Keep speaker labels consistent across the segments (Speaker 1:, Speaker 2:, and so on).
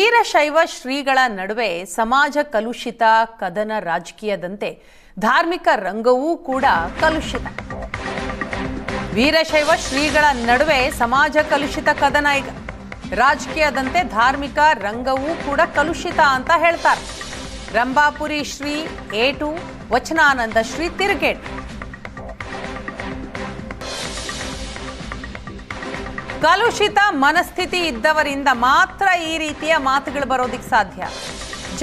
Speaker 1: ವೀರಶೈವ ಶ್ರೀಗಳ ನಡುವೆ ಸಮಾಜ ಕಲುಷಿತ ಕದನ ರಾಜಕೀಯದಂತೆ ಧಾರ್ಮಿಕ ರಂಗವೂ ಕೂಡ ಕಲುಷಿತ. ವೀರಶೈವ ಶ್ರೀಗಳ ನಡುವೆ ಸಮಾಜ ಕಲುಷಿತ ಕದನ ಈಗ ರಾಜಕೀಯದಂತೆ ಧಾರ್ಮಿಕ ರಂಗವೂ ಕೂಡ ಕಲುಷಿತ ಅಂತ ಹೇಳ್ತಾರೆ. ರಂಭಾಪುರಿ ಶ್ರೀ ಏಟು, ವಚನಾನಂದ ಶ್ರೀ ತಿರುಗೇಟು. ಕಲುಷಿತ ಮನಸ್ಥಿತಿ ಇದ್ದವರಿಂದ ಮಾತ್ರ ಈ ರೀತಿಯ ಮಾತುಗಳು ಬರೋದಿಕ್ಕೆ ಸಾಧ್ಯ.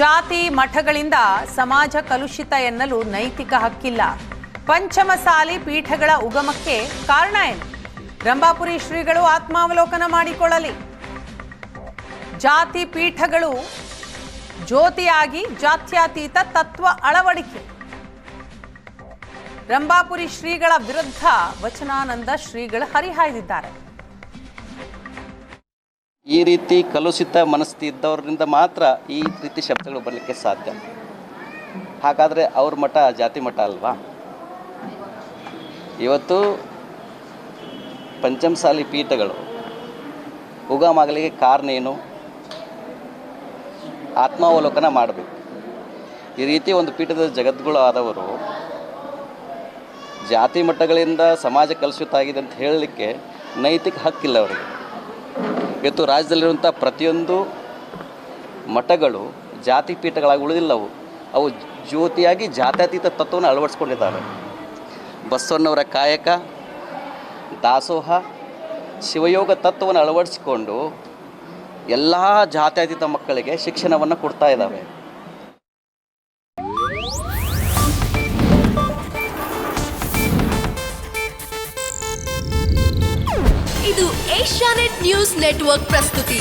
Speaker 1: ಜಾತಿ ಮಠಗಳಿಂದ ಸಮಾಜ ಕಲುಷಿತ ಎನ್ನಲು ನೈತಿಕ ಹಕ್ಕಿಲ್ಲ. ಪಂಚಮಸಾಲಿ ಪೀಠಗಳ ಉಗಮಕ್ಕೆ ಕಾರಣ ಏನು? ರಂಭಾಪುರಿ ಶ್ರೀಗಳು ಆತ್ಮಾವಲೋಕನ ಮಾಡಿಕೊಳ್ಳಲಿ. ಜಾತಿ ಪೀಠಗಳು ಜ್ಯೋತಿಯಾಗಿ ಜಾತ್ಯತೀತ ತತ್ವ ಅಳವಡಿಕೆ. ರಂಭಾಪುರಿ ಶ್ರೀಗಳ ವಿರುದ್ಧ ವಚನಾನಂದ ಶ್ರೀಗಳು ಹರಿಹಾಯ್ದಿದ್ದಾರೆ.
Speaker 2: ಈ ರೀತಿ ಕಲುಷಿತ ಮನಸ್ಥಿತಿ ಇದ್ದವರಿಂದ ಮಾತ್ರ ಈ ರೀತಿ ಶಬ್ದಗಳು ಬರಲಿಕ್ಕೆ ಸಾಧ್ಯ. ಹಾಗಾದರೆ ಅವ್ರ ಮಠ ಜಾತಿ ಮಠ ಅಲ್ವಾ? ಇವತ್ತು ಪಂಚಮಸಾಲಿ ಪೀಠಗಳು ಉಗಮಾಗಲಿಕ್ಕೆ ಕಾರಣ ಏನು? ಆತ್ಮಾವಲೋಕನ ಮಾಡಬೇಕು. ಈ ರೀತಿ ಒಂದು ಪೀಠದ ಜಗದ್ಗುರು ಆದವರು ಜಾತಿ ಮಟ್ಟಗಳಿಂದ ಸಮಾಜ ಕಲುಷಿತ ಆಗಿದೆ ಅಂತ ಹೇಳಲಿಕ್ಕೆ ನೈತಿಕ ಹಕ್ಕಿಲ್ಲ ಅವರಿಗೆ. ಇವತ್ತು ರಾಜ್ಯದಲ್ಲಿರುವಂಥ ಪ್ರತಿಯೊಂದು ಮಠಗಳು ಜಾತಿ ಪೀಠಗಳಾಗಿ ಉಳಿದಿಲ್ಲವು. ಅವು ಜ್ಯೋತಿಯಾಗಿ ಜಾತ್ಯತೀತ ತತ್ವವನ್ನು ಅಳವಡಿಸ್ಕೊಂಡಿದ್ದಾರೆ. ಬಸವಣ್ಣವರ ಕಾಯಕ, ದಾಸೋಹ, ಶಿವಯೋಗ ತತ್ವವನ್ನು ಅಳವಡಿಸಿಕೊಂಡು ಎಲ್ಲ ಜಾತ್ಯತೀತ ಮಕ್ಕಳಿಗೆ ಶಿಕ್ಷಣವನ್ನು ಕೊಡ್ತಾ ಇದ್ದಾವೆ.
Speaker 3: ಇದು ಏಷ್ಯಾನೆಟ್ ನ್ಯೂಸ್ ನೆಟ್ವರ್ಕ್ ಪ್ರಸ್ತುತಿ.